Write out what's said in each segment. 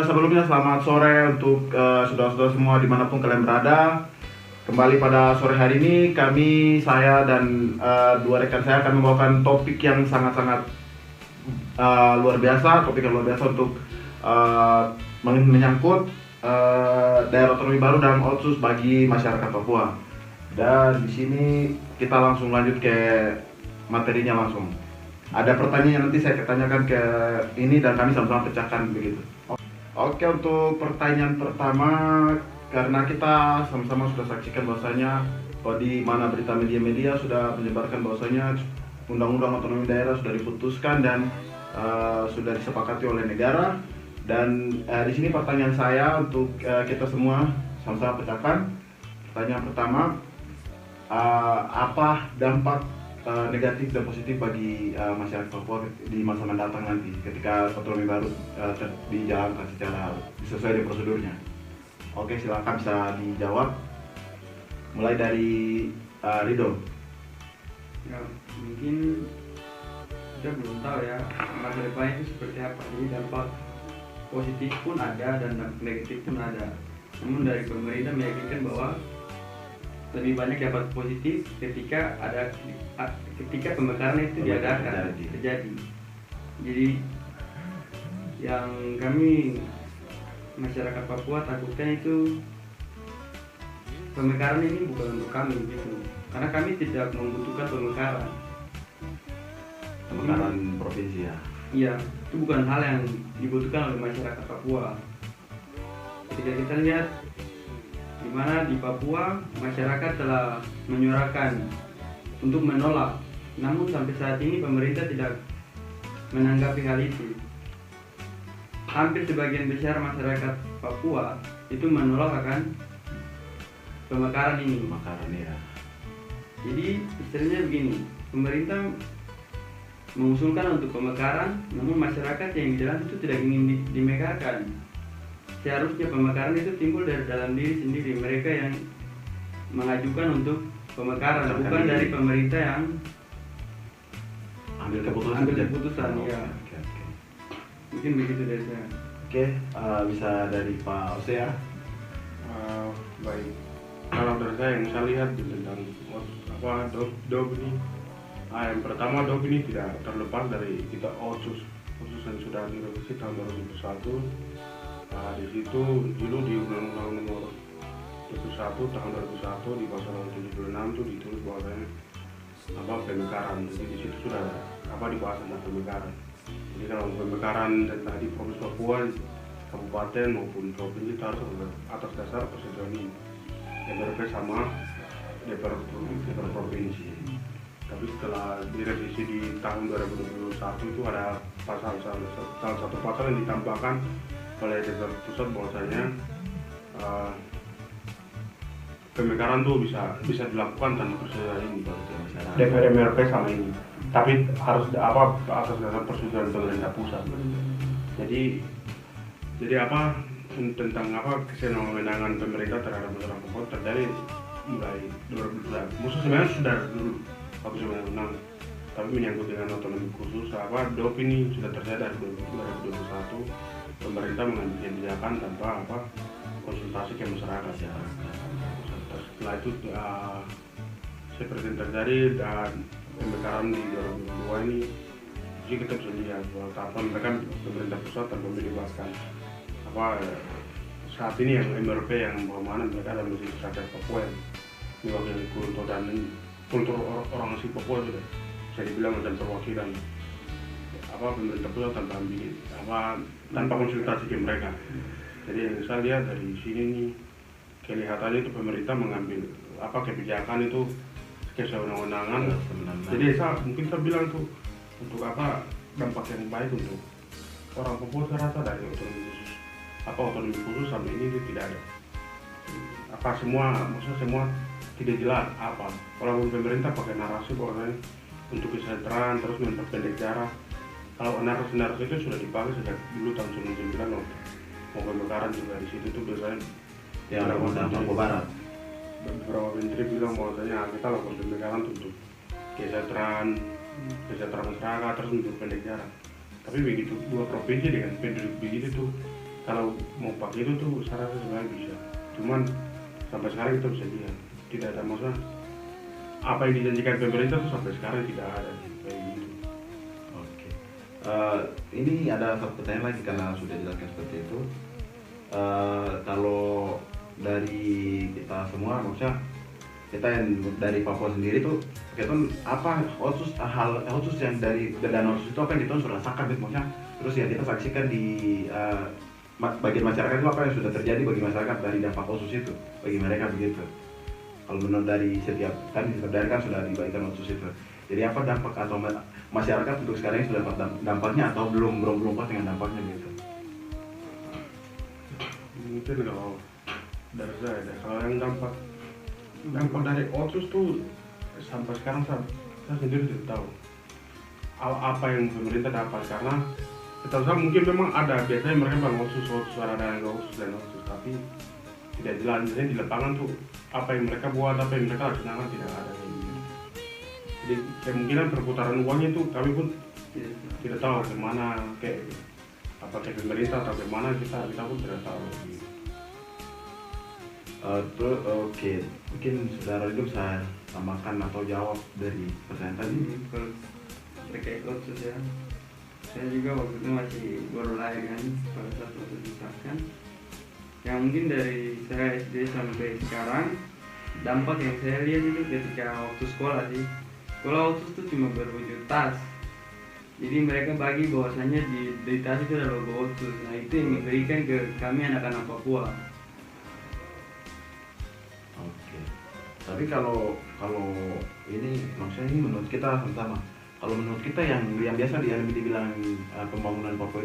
sebelumnya selamat sore untuk saudara-saudara semua dimanapun kalian berada. Kembali pada sore hari ini saya dan dua rekan saya akan membawakan topik yang sangat-sangat luar biasa, untuk menyangkut daerah otonomi baru dan otsus bagi masyarakat Papua. Dan di sini kita langsung lanjut ke materinya langsung. Ada pertanyaan yang nanti saya tanyakan ke ini dan kami sama-sama pecahkan begitu. Oke, untuk pertanyaan pertama, karena kita sama-sama sudah saksikan bahwasanya di mana berita media-media sudah menyebarkan bahwasanya undang-undang otonomi daerah sudah diputuskan dan sudah disepakati oleh negara. Dan di sini pertanyaan saya untuk kita semua sama-sama pecahkan. Pertanyaan pertama, apa dampak negatif dan positif bagi masyarakat Papua di masa mendatang nanti ketika otonomi baru dijalankan secara sesuai dengan prosedurnya? Oke, silakan bisa dijawab. Mulai dari Rido. Ya, mungkin kita belum tahu ya masa depan itu seperti apa. Jadi dampak positif pun ada dan dampak negatif pun ada. Namun dari pemerintah meyakinkan bahwa lebih banyak dapat positif ketika pemekaran itu diadakan terjadi. Jadi yang kami masyarakat Papua takutkan itu pemekaran ini bukan untuk kami gitu. Karena kami tidak membutuhkan pemekaran provinsi ya. Iya, itu bukan hal yang dibutuhkan oleh masyarakat Papua. Ketika kita lihat di mana di Papua masyarakat telah menyuarakan untuk menolak, namun sampai saat ini pemerintah tidak menanggapi hal itu. Hampir sebagian besar masyarakat Papua itu menolak akan pemekaran ini. Ya. Jadi istilahnya begini, pemerintah mengusulkan untuk pemekaran, namun masyarakat yang di dalam itu tidak ingin dimekarkan. Seharusnya pemekaran itu timbul dari dalam diri sendiri, mereka yang mengajukan untuk pemekaran, bukan dari pemerintah yang ambil keputusan. Ya. Oke. Mungkin begitu dari saya. Oke, bisa dari Pak Osea. Baik, kalau dari saya yang saya lihat tentang DOP ini, yang pertama DOP ini tidak terlepas dari kita otsus yang sudah direvisi tahun 2021. Di situ dulu di Undang-Undang Nomor 21 tahun 2001 di pasal 76 itu ditulis bahwasanya pemekaran. Jadi di situ sudah dibahas tentang pemekaran. Jadi kalau pemekaran di Provinsi Papua, kabupaten maupun provinsi itu harus atas dasar persetujuan ini DPRP sama DPR provinsi. Tapi setelah direvisi di tahun 2021 itu ada salah satu pasal yang ditambahkan oleh DPR pusat bahwasanya pemekaran tuh bisa dilakukan tanpa persetujuan ini DPR MRP sama ini, tapi harus atas dasar persetujuan pemerintah pusat. Jadi tentang kesenangan pemerintah terhadap masyarakat Papua terjadi mulai 2012. Musuh sebenarnya sudah dulu waktu 96, tapi menyangkut dengan otonomi khusus DOP ini sudah terjadi dari 2021. Pemerintah mengambil kebijakan tanpa konsultasi ke masyarakat ya. Setelah itu seperti yang terjadi dan pemekaran di 2002 ini, jadi kita bisa lihat bahwa mereka pemerintah pusat tanpa melibatkan saat ini yang MRP yang mana mereka ada masih rakyat Papua yang mewakili kultur orang asli Papua sudah bisa dibilang macam perwakilan pemerintah pusat tanpa konsultasi ke mereka. Jadi yang saya lihat dari sini nih, kelihatannya itu pemerintah mengambil kebijakan itu kesewenang-wenangan. Jadi mungkin saya bilang tuh untuk dampak yang baik untuk orang Papua. Saya rasa dari otonomi khusus sampai ini itu tidak ada semua tidak jelas kalau pemerintah pakai narasi bahwa untuk kesejahteraan terus memperpendek jarak. Kalau narasi itu sudah dipakai sejak dulu tahun 99 mau pemekaran juga di situ tuh biasanya Papua Barat. Beberapa menteri bilang bahwasanya kita lakukan pemekaran untuk kesejahteraan masyarakat terus untuk pendek jarak. Tapi begitu dua provinsi dengan penduduk begitu tuh kalau mau pakai itu tuh saya rasa sebenarnya bisa, cuman sampai sekarang kita bisa lihat tidak ada masalah apa yang dijanjikan pemerintah tuh sampai sekarang tidak ada kayak gitu. Oke. Ini ada satu pertanyaan lagi karena sudah dijelaskan seperti itu. Kalau dari kita semua, maksudnya kita yang dari Papua sendiri tuh, kita apa otsus yang dari dana otsus itu apa yang kita sudah rasakan, gitu, maksudnya terus ya kita saksikan di bagian masyarakat itu apa yang sudah terjadi bagi masyarakat dari dampak otsus itu bagi mereka begitu. Kalau menurut dari setiap kan sudah dibagikan otsus itu. Jadi apa dampak atau masyarakat untuk sekarang ini sudah dapat dampaknya atau belum pas dengan dampaknya gitu? Mungkin kalau dari saya, kalau yang dampak dari otsus tuh sampai sekarang saya sendiri tidak tahu apa yang pemerintah dapat, karena setahu saya mungkin memang ada, biasanya mereka bilang otsus ada yang otsus dan otsus, tapi tidak jelas di lapangan tuh apa yang mereka buat, apa yang mereka laksanakan tidak ada kayak gitu. Jadi kemungkinan perputaran uangnya itu kami pun tidak tahu kemana, kayak apa ke pemerintah atau kemana, kita pun tidak tahu gitu. Oke, mungkin saudara itu bisa tambahkan atau jawab dari pertanyaan tadi. Kalau terkait otsus ya, saya juga waktu itu masih baru lahir kan pada saat otsus disahkan. Yang mungkin dari saya SD sampai sekarang, dampak yang saya lihat itu ketika waktu sekolah sih, sekolah otsus itu cuma berwujud tas. Jadi mereka bagi bahwasanya di tas itu ada logo otsus. Nah itu yang diberikan ke kami anak-anak Papua. Oke. Tapi kalau ini maksudnya ini menurut kita sama-sama. Kalau menurut kita yang biasa dibilang pembangunan Papua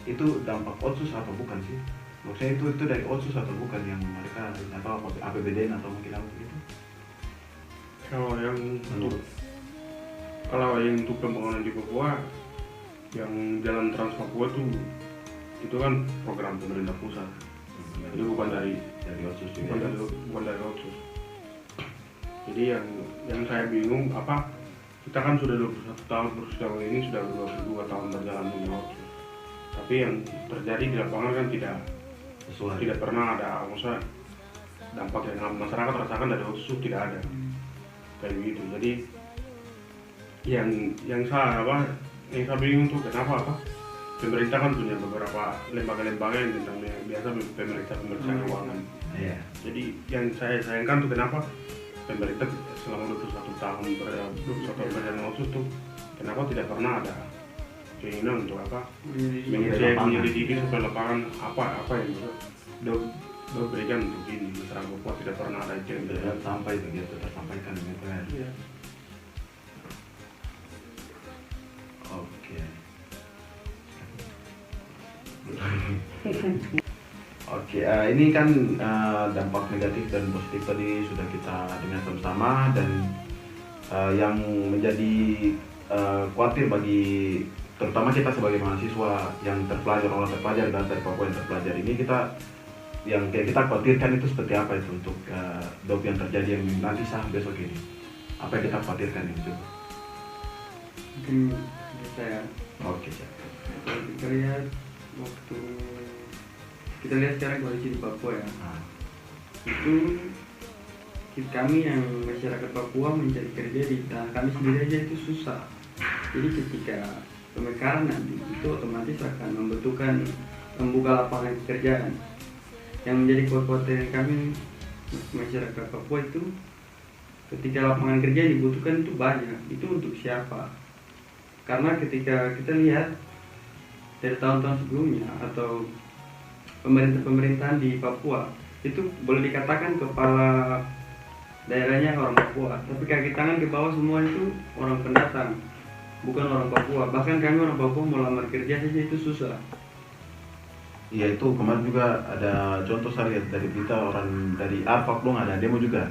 itu dampak otsus atau bukan sih? Maksudnya itu dari otsus atau bukan yang mereka atau APBD atau mungkin apa gitu? Kalau yang untuk pembangunan di Papua, yang jalan Trans Papua tuh itu kan program pemerintah pusat. Jadi bukan dari otsus juga. Bukan dari otsus. Jadi yang saya bingung apa, kita kan sudah 21 tahun persidangan ini, sudah 22 tahun berjalan dengan otsus. Tapi yang terjadi di lapangan kan tidak pernah ada, maksudnya dampak yang masyarakat rasakan dari otsus tidak ada kayak gitu. Jadi yang saya bingung tuh kenapa pemerintah kan punya beberapa lembaga-lembaga yang tentang biasa pemerintah keuangan. Yeah. Jadi yang saya sayangkan tuh kenapa pemerintah selama 21 tahun berjalan otsus tuh kenapa tidak pernah ada keinginan untuk menyelidiki sampai lapangan apa yang bisa berikan untuk ini masyarakat Papua. Tidak pernah ada yang sampai begitu tersampaikan gitu kan. Iya. Oke. Oke, ini kan dampak negatif dan positif tadi sudah kita dengar sama-sama, dan yang menjadi khawatir bagi terutama kita sebagai mahasiswa yang orang terpelajar dan dari Papua yang terpelajar ini, kita khawatirkan itu seperti apa itu untuk dop yang terjadi yang nanti besok ini, apa yang kita khawatirkan itu? Mungkin saya. Oke, siap. Kalau kita lihat waktu kita lihat sekarang kondisi di Papua ya, itu kami yang masyarakat Papua mencari kerja di tanah kami sendiri aja itu susah. Jadi ketika pemekaran nanti itu otomatis akan membuka lapangan pekerjaan. Yang menjadi kekhawatiran kami masyarakat Papua itu ketika lapangan kerja yang dibutuhkan itu banyak, itu untuk siapa? Karena ketika kita lihat dari tahun-tahun sebelumnya atau pemerintahan di Papua itu boleh dikatakan kepala daerahnya orang Papua, tapi kaki tangan ke bawah semua itu orang pendatang, bukan orang Papua. Bahkan kami orang Papua mau lamar kerja saja itu susah. Iya, itu kemarin juga ada contoh saya lihat dari berita orang dari Arfak dong, ada demo juga.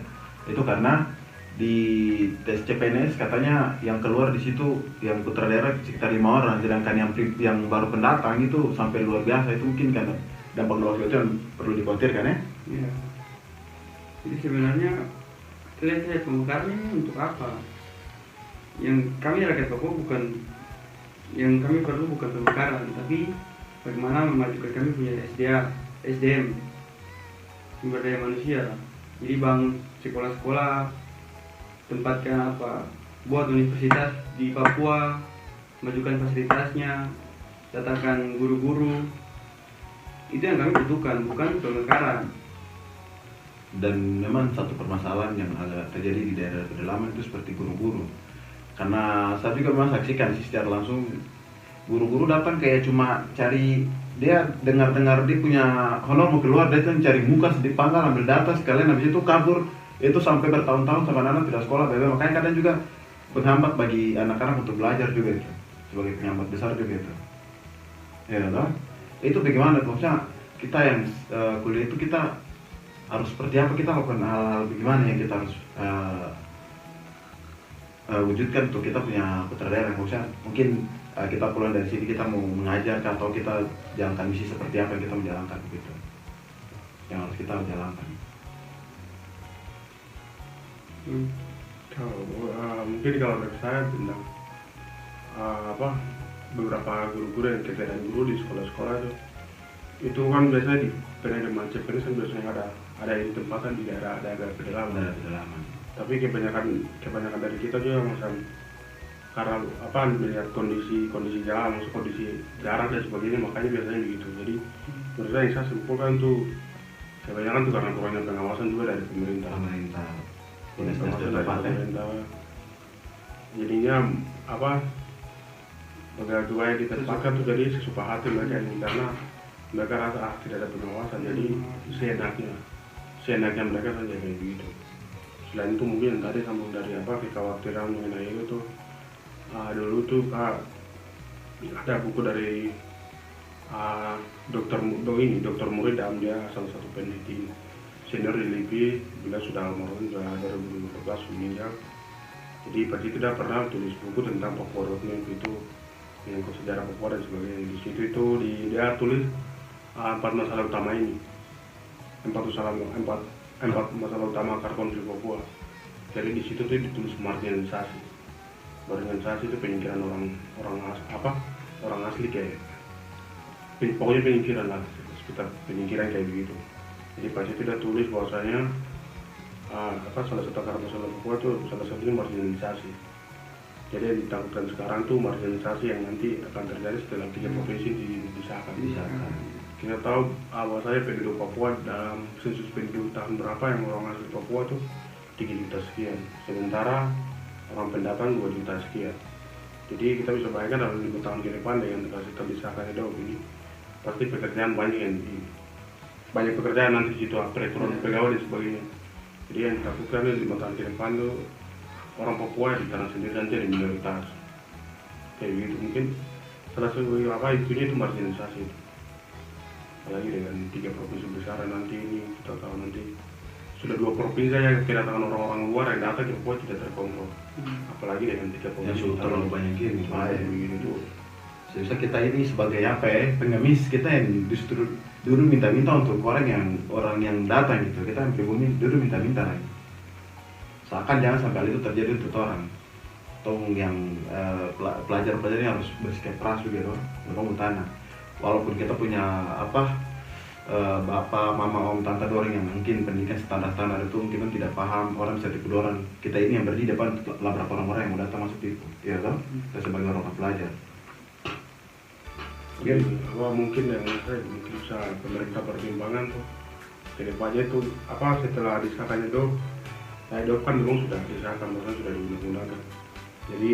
Itu karena di tes CPNS katanya yang keluar di situ yang putra daerah sekitar 5 orang, sedangkan yang baru pendatang itu sampai luar biasa. Itu mungkin kan dampak luas itu yang perlu dikhawatirkan ya. Iya. Jadi sebenarnya lihat saya pemekaran ini untuk apa? Yang kami rakyat Papua yang kami perlu bukan pemekaran, tapi bagaimana memajukan kami punya SDM, sumber daya manusia. Jadi bangun sekolah-sekolah, tempatkan buat universitas di Papua, majukan fasilitasnya, datangkan guru-guru. Itu yang kami butuhkan, bukan pemekaran. Dan memang satu permasalahan yang agak terjadi di daerah pedalaman itu seperti guru-guru. Karena saya juga memang saksikan sih secara langsung, guru-guru datang kayak cuma cari, dia dengar-dengar dia punya honor mau keluar, dia tuh cari muka di pangkal, ambil data sekalian, habis itu kabur. Itu sampai bertahun-tahun sama anak tidak sekolah. Makanya kadang juga penghambat bagi anak-anak untuk belajar juga itu, sebagai penghambat besar juga itu. Ya toh? Itu bagaimana? Maksudnya kita yang kuliah itu kita harus seperti apa, kita lakukan hal-hal bagaimana yang kita harus wujudkan untuk kita punya putra daerah. Maksudnya mungkin kita pulang dari sini kita mau mengajar atau kita jalankan misi seperti apa yang kita menjalankan begitu, yang harus kita jalankan. Mungkin kalau dari saya tentang beberapa guru-guru yang kegiatan guru di sekolah-sekolah itu kan biasanya di penerimaan CPNS kan biasanya ada di tempatan di daerah pedalaman. Tapi kebanyakan dari kita juga macam karena melihat kondisi jalan, kondisi jarak dan sebagainya, makanya biasanya begitu. Jadi menurut saya yang saya simpulkan tuh kebanyakan tuh karena kurangnya pengawasan juga dari pemerintah. Jadinya pegawai kita sepakat tuh jadi sesepakati mereka ini, karena mereka rasa tidak ada pengawasan, jadi seenaknya mereka saja kayak begitu. Selain itu mungkin tadi sambung dari kekhawatiran mengenai itu tuh, dulu tuh ada buku dari Dr. Murid, dia salah satu peneliti senior di LIPI, bila sudah almarhum sudah 2015 meninggal. Jadi pasti tidak pernah tulis buku tentang Papua Roadmap itu, yang sejarah Papua dan sebagainya. Di situ itu dia tulis 4 masalah utama ini, 4 masalah utama akar konflik Papua. Jadi di situ tuh ditulis marginalisasi. Marginalisasi itu penyingkiran orang asli kayak, pokoknya penyingkiran lah, sekitar penyingkiran kayak begitu. Jadi pas itu dia tulis bahwasanya salah satu akar masalah Papua itu salah satunya marginalisasi. Jadi yang ditakutkan sekarang tuh marginalisasi yang nanti akan terjadi setelah 3 provinsi disahkan. Kita tahu bahwasanya penduduk Papua dalam sensus penduduk tahun berapa yang orang asli Papua tuh 3 juta sekian, sementara orang pendatang 2 juta sekian. Jadi kita bisa bayangkan dalam 5 tahun ke depan dengan sistem disahkan itu ini pasti pekerjaan banyak pekerjaan nanti di situ, perekonomian pegawai dan sebagainya. Jadi yang ditakutkan 5 tahun ke depan tuh orang Papua di tanah sendiri nanti jadi minoritas kayak gitu. Mungkin salah satu itunya itu marginalisasi itu. Apalagi dengan 3 provinsi besar nanti ini, kita tahu nanti sudah 2 provinsi yang kedatangan orang-orang luar yang datang ke Papua tidak terkontrol. Apalagi dengan 3 provinsi yang terlalu banyak ini, begitu. Seharusnya kita ini sebagai pengemis, kita yang justru dulu minta-minta untuk orang yang datang gitu. Kita yang pribumi dulu minta-minta lagi. Seakan jangan sampai hal itu terjadi untuk orang. Atau yang pelajar-pelajarnya harus bersikap keras juga loh, membangun tanah. Walaupun kita punya bapak, mama, om, tante, orang yang mungkin pendidikan standar-standar itu mungkin tidak paham, orang bisa tipu orang. Kita ini yang berdiri depan labrak orang-orang yang mau datang masuk tipu, ya toh? Kita sebagai orang pelajar. Mungkin yang bisa pemerintah pertimbangan tuh kedepannya itu setelah disahkannya itu, itu kan memang sudah disahkan, maksudnya sudah diundang-undangkan. Jadi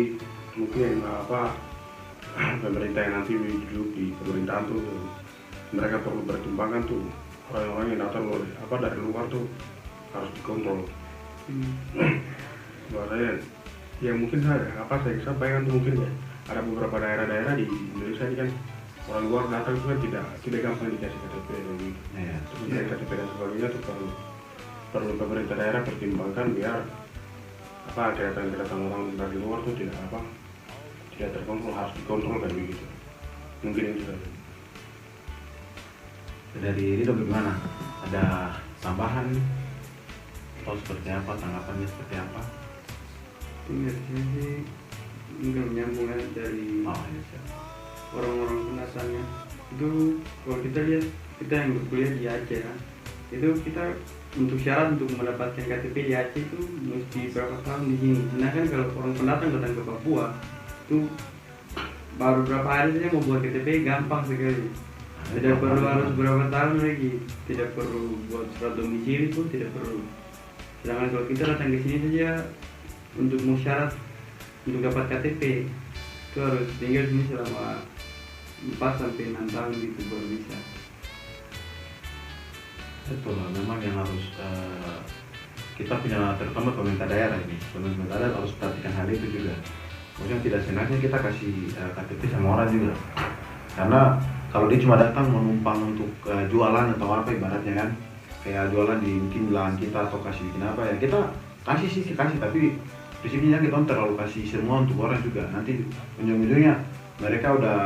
mungkin pemerintah yang nanti duduk di pemerintahan tuh, mereka perlu pertimbangan tuh orang-orang yang datang dari luar tuh harus dikontrol. Bahwasanya ya mungkin saya bayangkan tuh mungkin ya ada beberapa daerah-daerah di Indonesia ini kan orang luar datang itu kan tidak gampang dikasih KTP gitu. Terus dari KTP dan sebagainya tuh perlu pemerintah daerah pertimbangkan biar kedatangan orang dari luar tuh tidak terkontrol, harus dikontrol kayak begitu. Mungkin itu saja. Dari Rido bagaimana? Ada tambahan atau seperti apa, tanggapannya seperti apa? Tinggal sih mungkin menyambung dari orang-orang pendatangnya. Itu kalau kita lihat, kita yang berkuliah di Aceh ya, itu kita untuk syarat untuk mendapatkan KTP di Aceh itu mesti berapa tahun di sini. Sedangkan kalau orang pendatang datang ke Papua itu baru berapa hari saja mau buat KTP gampang sekali. Tidak perlu harus berapa tahun lagi, tidak perlu buat surat domisili pun tidak perlu. Sedangkan kalau kita datang ke sini saja untuk mau syarat untuk dapat KTP itu harus tinggal di sini selama 4 sampai 6 tahun gitu baru bisa. Betul lah, memang yang harus kita punya, terutama pemerintah daerah ini, pemerintah daerah harus perhatikan hal itu juga. Maksudnya tidak senangnya kita kasih KTP sama orang juga, karena kalau dia cuma datang menumpang untuk jualan atau apa ibaratnya kan, kayak jualan di mungkin lahan kita atau kasih bikin apa ya, kita kasih sih kasih, tapi prinsipnya kita terlalu kasih semua untuk orang juga, nanti ujung-ujungnya mereka udah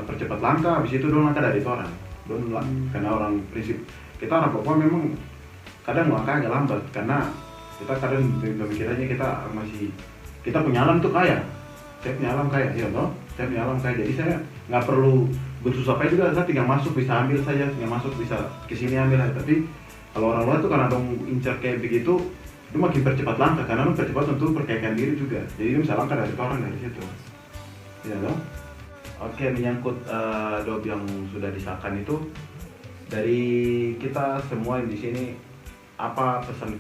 percepat langkah, habis itu dong langkah dari itu orang dong lah. Karena orang prinsip kita orang Papua memang kadang langkah agak lambat, karena kita kadang pemikirannya kita masih, kita punya alam tuh kaya, saya punya alam kaya, ya toh, saya punya alam kaya, jadi saya nggak perlu bersusah payah juga, saya tinggal masuk bisa ambil saja, tinggal masuk bisa kesini ambil aja. Tapi kalau orang luar tuh karena dong incar kayak begitu, itu makin percepat langkah, karena dong percepat untuk perkayaan diri juga, jadi dia bisa langkah dari orang dari situ, ya toh. Oke, menyangkut DOB yang sudah disahkan itu, dari kita semua yang di sini, apa pesan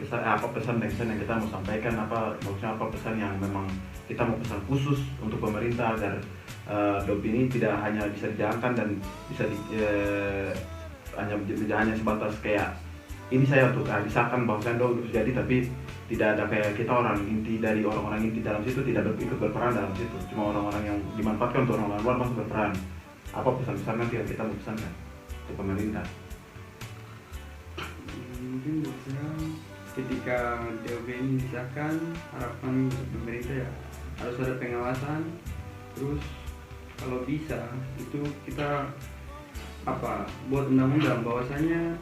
dan kesan yang kita mau sampaikan, maksudnya apa pesan yang memang kita mau pesan khusus untuk pemerintah agar DOB ini tidak hanya bisa dijalankan dan bisa hanya sebatas kayak ini saya untuk disahkan bahwasanya DOB jadi, tapi tidak ada kayak kita orang inti dari orang-orang inti dalam situ tidak ikut berperan dalam situ, cuma orang-orang yang dimanfaatkan untuk orang-orang luar masuk berperan. Apa pesan-pesan nanti yang kita mau pesankan untuk pemerintah? Mungkin bisa ketika DOB ini disahkan, harapan untuk pemerintah ya harus ada pengawasan, terus kalau bisa itu kita buat undang-undang bahwasanya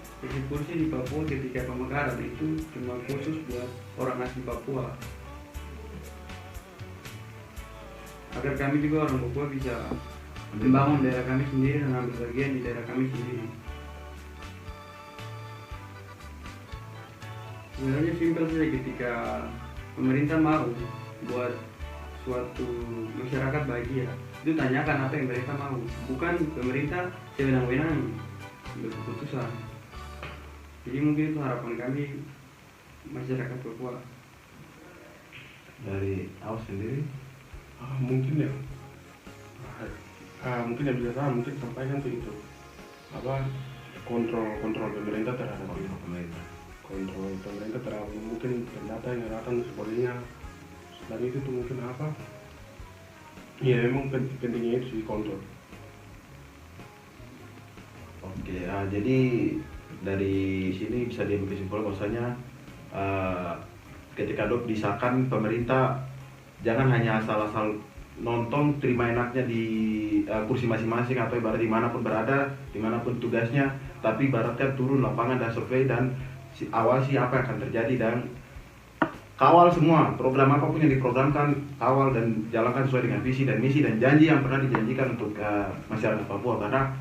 kursi di Papua ketika pemekaran itu cuma khusus buat orang asli Papua, agar kami juga orang Papua bisa membangun daerah kami sendiri dan ambil bagian di daerah kami sendiri. Sebenarnya simpel saja, ketika pemerintah mau buat suatu masyarakat bahagia, itu tanyakan apa yang mereka mau, bukan pemerintah sewenang-wenang berkeputusan. Jadi mungkin itu harapan kami masyarakat Papua. Dari Aus sendiri? Mungkin ya, mungkin yang bisa saya mungkin sampaikan tuh itu kontrol pemerintah terhadap Pemerintah. Kontrol pemerintah terhadap mungkin pendatang yang datang sebagainya. Dan itu tuh mungkin ya memang pentingnya itu sih kontrol. Oke, jadi dari sini bisa diambil kesimpulan bahwasanya ketika DOB disahkan, pemerintah jangan hanya asal-asal nonton terima enaknya di kursi masing-masing atau ibarat dimanapun berada, dimanapun tugasnya, tapi ibaratkan turun lapangan dan survei dan awasi apa yang akan terjadi dan kawal semua program apapun yang diprogramkan, kawal dan jalankan sesuai dengan visi dan misi dan janji yang pernah dijanjikan untuk masyarakat Papua. Karena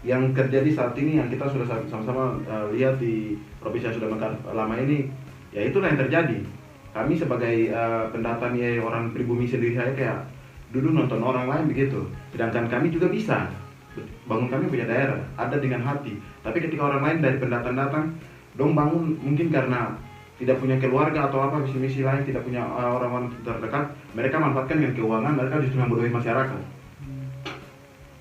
yang terjadi saat ini yang kita sudah sama-sama lihat di provinsi yang sudah mekar lama ini, ya itulah yang terjadi. Kami sebagai pendatang orang pribumi sendiri, saya kayak dulu nonton orang lain begitu, sedangkan kami juga bisa bangun, kami punya daerah ada dengan hati, tapi ketika orang lain dari pendatang datang dong bangun mungkin karena tidak punya keluarga atau apa misi-misi lain, tidak punya orang-orang terdekat, mereka manfaatkan dengan keuangan, mereka justru membodohi masyarakat.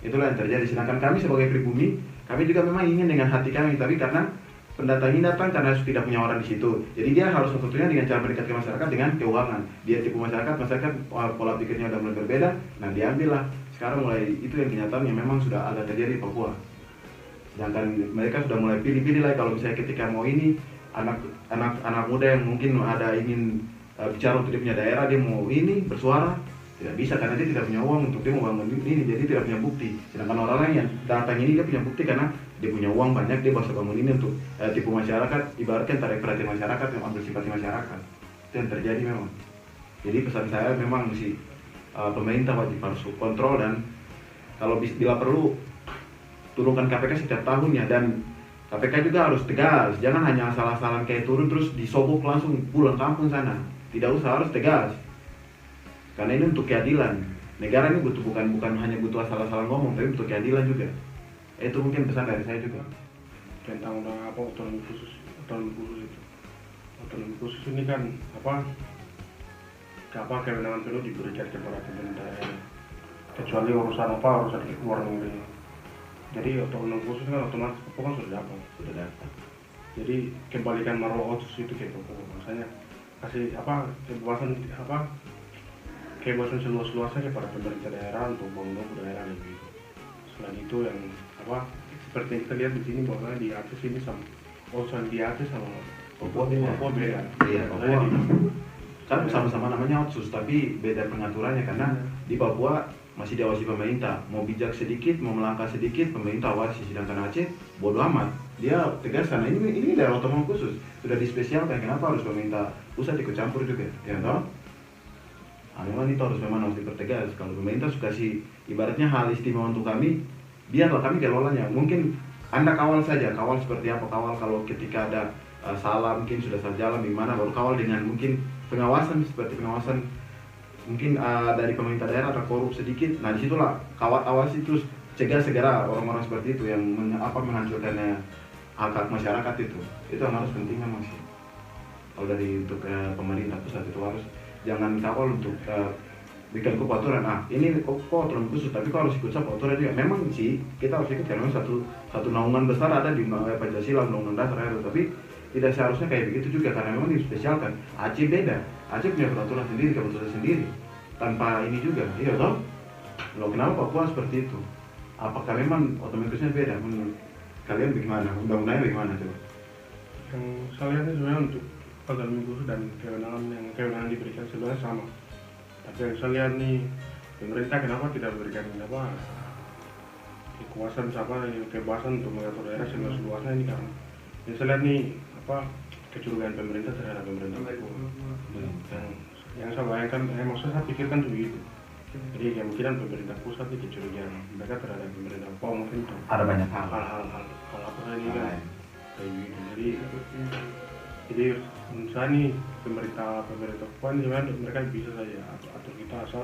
Itulah yang terjadi. Sedangkan kami sebagai pribumi, kami juga memang ingin dengan hati kami, tapi karena pendatang ini datang karena tidak punya orang di situ, jadi dia harus tentunya dengan cara mendekatkan masyarakat dengan keuangan. Dia tipu masyarakat pola pikirnya udah mulai berbeda, nah diambil lah. Sekarang mulai itu yang kenyataan yang memang sudah agak terjadi di Papua. Sedangkan mereka sudah mulai pilih-pilih lah, kalau misalnya ketika mau ini anak muda yang mungkin ada ingin bicara untuk dia punya daerah, dia mau ini bersuara, tidak bisa karena dia tidak punya uang untuk dia mau bangun ini, jadi tidak punya bukti. Sedangkan orang lain yang datang ini dia punya bukti karena dia punya uang banyak, dia bisa bangun ini untuk tipu masyarakat, ibaratkan tarik perhatian masyarakat, yang ambil simpati masyarakat. Itu yang terjadi memang. Jadi pesan saya memang pemerintah wajib harus kontrol dan bila perlu turunkan KPK setiap tahunnya, dan KPK juga harus tegas, jangan hanya asal-asalan kayak turun terus disobok langsung pulang kampung sana. Tidak usah, harus tegas. Karena ini untuk keadilan. Negara ini bukan hanya butuh asal-asalan ngomong, tapi butuh keadilan juga. Itu mungkin pesan dari saya juga. Tentang otonomi khusus itu. Otonomi khusus ini kan kewenangan penuh diberikan kepada pemerintah daerah. Kecuali urusan luar negeri. Jadi otonomi khusus kan otomatis Papua kan sudah dapat. Jadi kembalikan marwah Otsus itu ke Papua. Makanya kasih kebebasan seluas-luasnya kepada pemerintah daerah untuk membangun daerah lebih. Selain itu yang seperti yang kita lihat di sini bahwa di Aceh ini sama di Aceh sama Papua beda. Iya, Papua kan sama-sama namanya Otsus, tapi beda pengaturannya karena di Papua masih diawasi pemerintah. Mau bijak sedikit, mau melangkah sedikit, pemerintah awasi. Sedangkan Aceh bodo amat. Dia tegas karena ini daerah otonomi khusus, sudah dispesialkan. Kenapa harus pemerintah pusat ikut campur juga? Ya toh? Memang itu harus dipertegas. Kalau pemerintah suka kasih ibaratnya hal istimewa untuk kami, biarlah kami kelolanya. Mungkin Anda kawal saja, kawal seperti apa? Kawal kalau ketika ada salah mungkin sudah salah jalan di mana, baru kawal dengan mungkin pengawasan seperti pengawasan mungkin dari pemerintah daerah ada korup sedikit. Nah disitulah kawat awasi terus cegah segera orang-orang seperti itu yang menghancurkan hak masyarakat itu yang harus penting memang sih. Kalau dari untuk pemerintah pusat itu harus jangan kawal untuk bikin aturan. Ini kok aturan khusus tapi kok harus ikut aturan juga. Memang sih kita harus ikut karena satu naungan besar ada di Pancasila, Undang-Undang Dasar itu, tapi tidak seharusnya kayak begitu juga karena memang dispesialkan. Aceh beda, Aceh punya peraturan sendiri, keputusan sendiri tanpa ini juga, iya toh? Loh kenapa Papua seperti itu? Apakah memang otomatisnya beda? Menurut kalian bagaimana? Undang-undangnya bagaimana coba? Yang saya lihat ini sebenarnya untuk otonomi khusus dan kewenangan diberikan sebenarnya sama. Tapi yang saya lihat nih pemerintah kenapa tidak memberikan kebebasan untuk mengatur daerah seluas-luasnya ini karena yang saya lihat nih kecurigaan pemerintah terhadap pemerintah yang saya bayangkan, maksudnya saya pikirkan begitu. Jadi kemungkinan pemerintah pusat ini kecurigaan mereka terhadap pemerintah Papua mungkin itu Ada banyak hal apa ini kan kayak gitu. Jadi menurut saya nih pemerintah Papua ini sebenarnya mereka bisa saja atur kita asal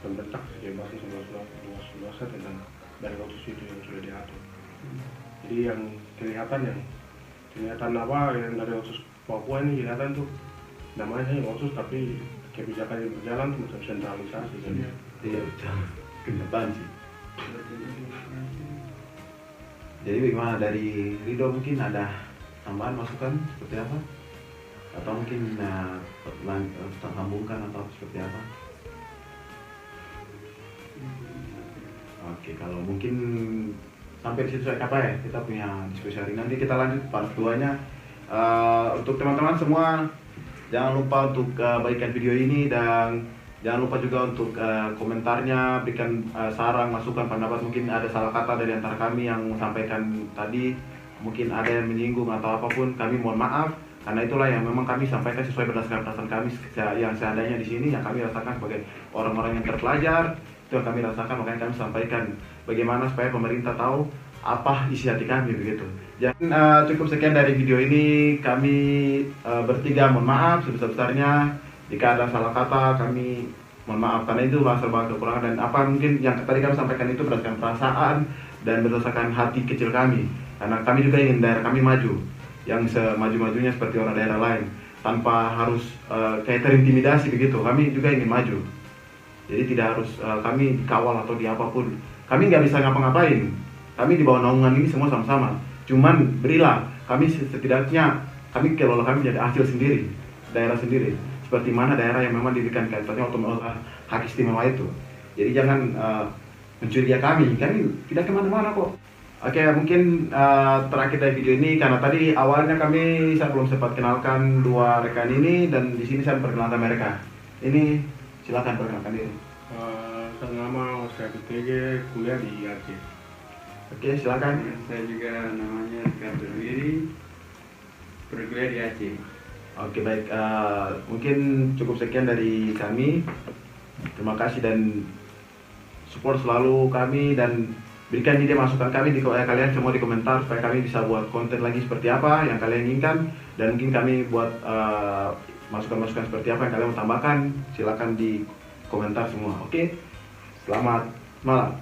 pemerintah kebebasan seluas-luasnya tentang dari Otsus itu yang sudah diatur. Jadi yang kelihatan yang dari Otsus Papua ini kelihatan tuh namanya hanya Otsus tapi kebijakan yang berjalan tuh macam sentralisasi kan. Iya, kenyataan sih. Jadi bagaimana dari Ridho, mungkin ada tambahan masukan seperti apa? Atau mungkin sambungkan atau seperti apa? Oke, kalau mungkin sampai di situ saja kita punya diskusi hari ini. Nanti kita lanjut part 2-nya. Untuk teman-teman semua, jangan lupa untuk bagikan video ini dan jangan lupa juga untuk komentarnya, berikan saran, masukan, pendapat. Mungkin ada salah kata dari antara kami yang sampaikan tadi, mungkin ada yang menyinggung atau apapun, kami mohon maaf. Karena itulah yang memang kami sampaikan sesuai berdasarkan perasaan kami yang seadanya di sini, yang kami rasakan sebagai orang-orang yang terpelajar. Itu yang kami rasakan, makanya kami sampaikan bagaimana supaya pemerintah tahu apa isi hati kami begitu. Jadi cukup sekian dari video ini. Kami bertiga mohon maaf sebesar-besarnya jika ada salah kata, kami mohon maaf karena itu serba kekurangan dan apa mungkin yang tadi kami sampaikan itu berdasarkan perasaan dan berdasarkan hati kecil kami. Karena kami juga ingin daerah kami maju, yang semaju-majunya seperti orang daerah lain tanpa harus kayak terintimidasi begitu. Kami juga ingin maju. Jadi tidak harus kami dikawal atau di apapun. Kami nggak bisa ngapa-ngapain. Kami di bawah naungan ini semua sama-sama. Cuman berilah kami setidaknya kami kelola kami jadi hasil sendiri, daerah sendiri. Seperti mana daerah yang memang diberikan kaitannya otomatis hak istimewa itu. Jadi jangan mencurigai kami tidak kemana-mana kok. Oke, mungkin terakhir dari video ini karena tadi awalnya saya belum sempat kenalkan dua rekan ini dan di sini saya perkenalkan mereka. Ini silakan perkenalkan diri. Saya nama Oscar TG, kuliah di Aceh. Oke, silakan. Saya juga namanya Ricardo Wiri, berkuliah di Aceh. Oke, baik. Mungkin cukup sekian dari kami. Terima kasih dan support selalu kami dan berikan ide masukan kami kalian semua di komentar supaya kami bisa buat konten lagi seperti apa yang kalian inginkan, dan mungkin kami buat masukan-masukan seperti apa yang kalian mau tambahkan, silakan di komentar semua. Oke, selamat malam.